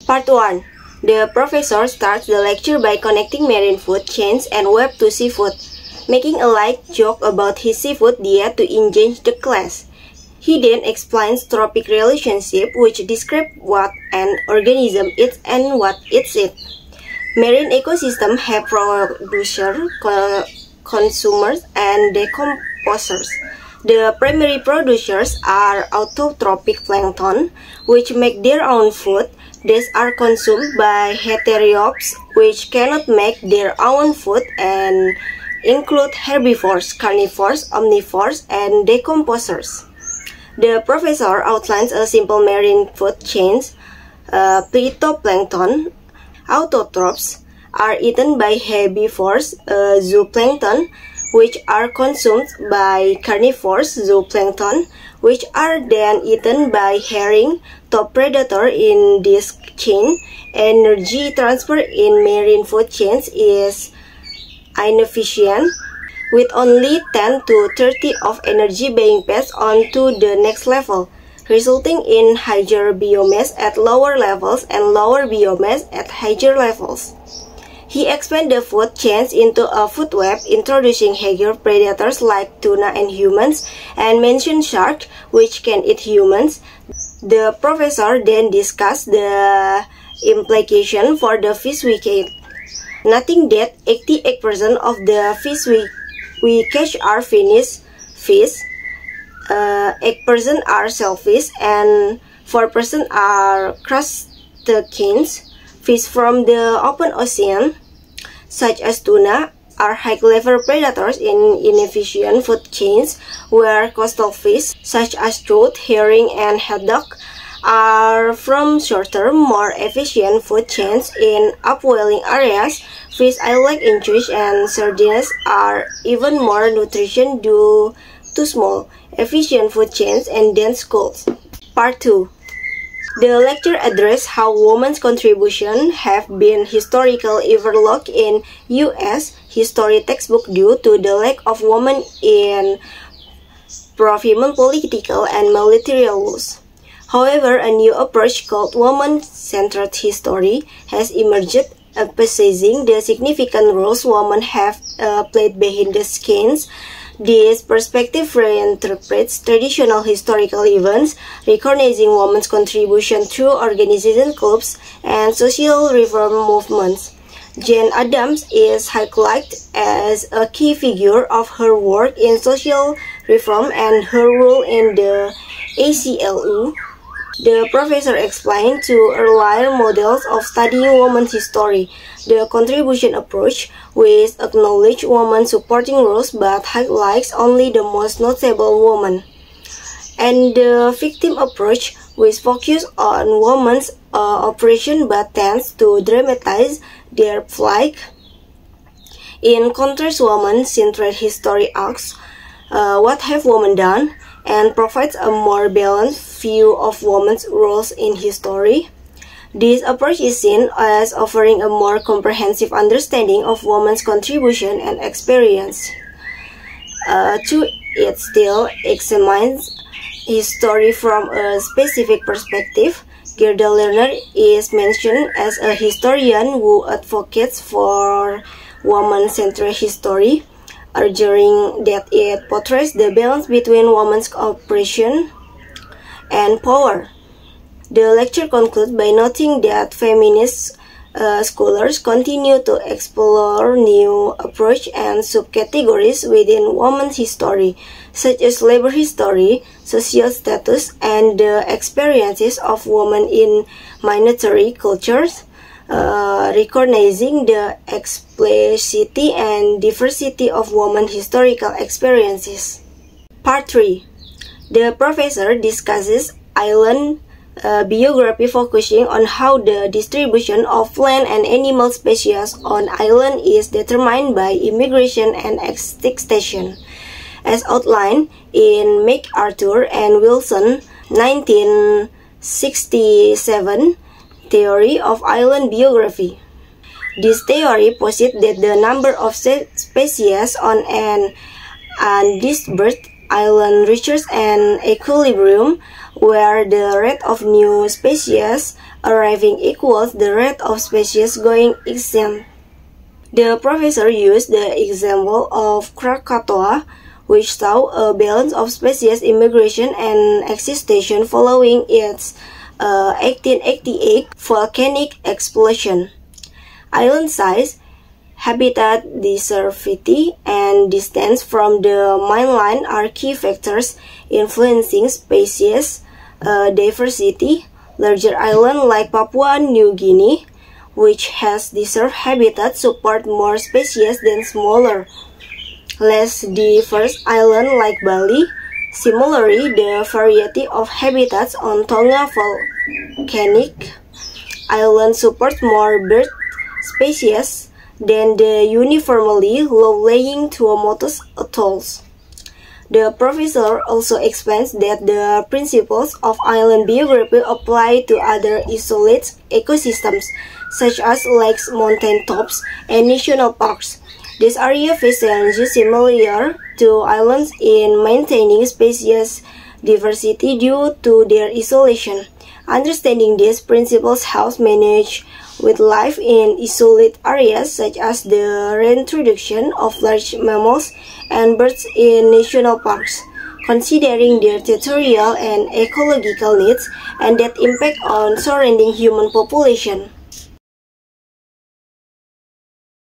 Part 1. The professor starts the lecture by connecting marine food chains and web to seafood, making a light joke about his seafood diet to engage the class. He then explains trophic relationship, which describe what an organism eats and what eats it. Marine ecosystems have producers, consumers, and decomposers. The primary producers are autotrophic plankton, which make their own food. These are consumed by heterops, which cannot make their own food and include herbivores, carnivores, omnivores, and decomposers. The professor outlines a simple marine food chain. Phytoplankton, autotrophs, are eaten by herbivores, zooplankton, which are consumed by carnivores, zooplankton, which are then eaten by herring, top predator in this chain. Energy transfer in marine food chains is inefficient, with only 10 to 30 of energy being passed on to the next level, resulting in higher biomass at lower levels and lower biomass at higher levels. He expanded the food chains into a food web, introducing higher predators like tuna and humans, and mentioned sharks, which can eat humans. The professor then discussed the implication for the fish we catch. Noting that 88% of the fish we catch are finished fish, 8% are shellfish, and 4% are crustaceans. Fish from the open ocean, such as tuna, are high-level predators in inefficient food chains, where coastal fish, such as trout, herring, and haddock, are from shorter, more efficient food chains in upwelling areas. Fish like anchovies and sardines are even more nutrition due to small, efficient food chains and dense schools. Part 2. The lecture addressed how women's contributions have been historically overlooked in U.S. history textbook due to the lack of women in pro-female political and military roles. However, a new approach called woman-centered history has emerged, emphasizing the significant roles women have played behind the scenes. This perspective reinterprets traditional historical events, recognizing women's contribution through organization clubs and social reform movements. Jane Addams is highlighted as a key figure of her work in social reform and her role in the ACLU. The professor explained two earlier models of studying women's history: the contribution approach, which acknowledges women's supporting roles but highlights only the most notable women, and the victim approach, which focuses on women's oppression but tends to dramatize their plight. In contrast, woman-centered history asks, what have women done? And provides a more balanced view of women's roles in history. This approach is seen as offering a more comprehensive understanding of women's contribution and experience. It still examines history from a specific perspective. Gerda Lerner is mentioned as a historian who advocates for woman-centered history, arguing that it portrays the balance between women's oppression and power. The lecture concludes by noting that feminist scholars continue to explore new approaches and subcategories within women's history, such as labor history, social status, and the experiences of women in minority cultures, recognizing the explicitity and diversity of women's historical experiences. Part 3. The professor discusses island biography, focusing on how the distribution of land and animal species on island is determined by immigration and extinction, as outlined in MacArthur and Wilson 1967 theory of island biography. This theory posits that the number of species on an undispersed island reaches an equilibrium where the rate of new species arriving equals the rate of species going extinct. The professor used the example of Krakatoa, which saw a balance of species immigration and extinction following its 1888 volcanic explosion. Island size, habitat diversity, and distance from the mainland are key factors influencing species diversity. Larger islands like Papua New Guinea, which has deserved habitat, support more species than smaller, less diverse islands like Bali. Similarly, the variety of habitats on Tonga volcanic island supports more bird species than the uniformly low-lying Tuamotus atolls. The professor also explains that the principles of island biography apply to other isolated ecosystems, such as lakes, mountain tops, and national parks. This area face challenges similar to islands in maintaining species diversity due to their isolation. Understanding these principles helps manage wildlife in isolated areas, such as the reintroduction of large mammals and birds in national parks, considering their territorial and ecological needs and that impact on surrounding human population.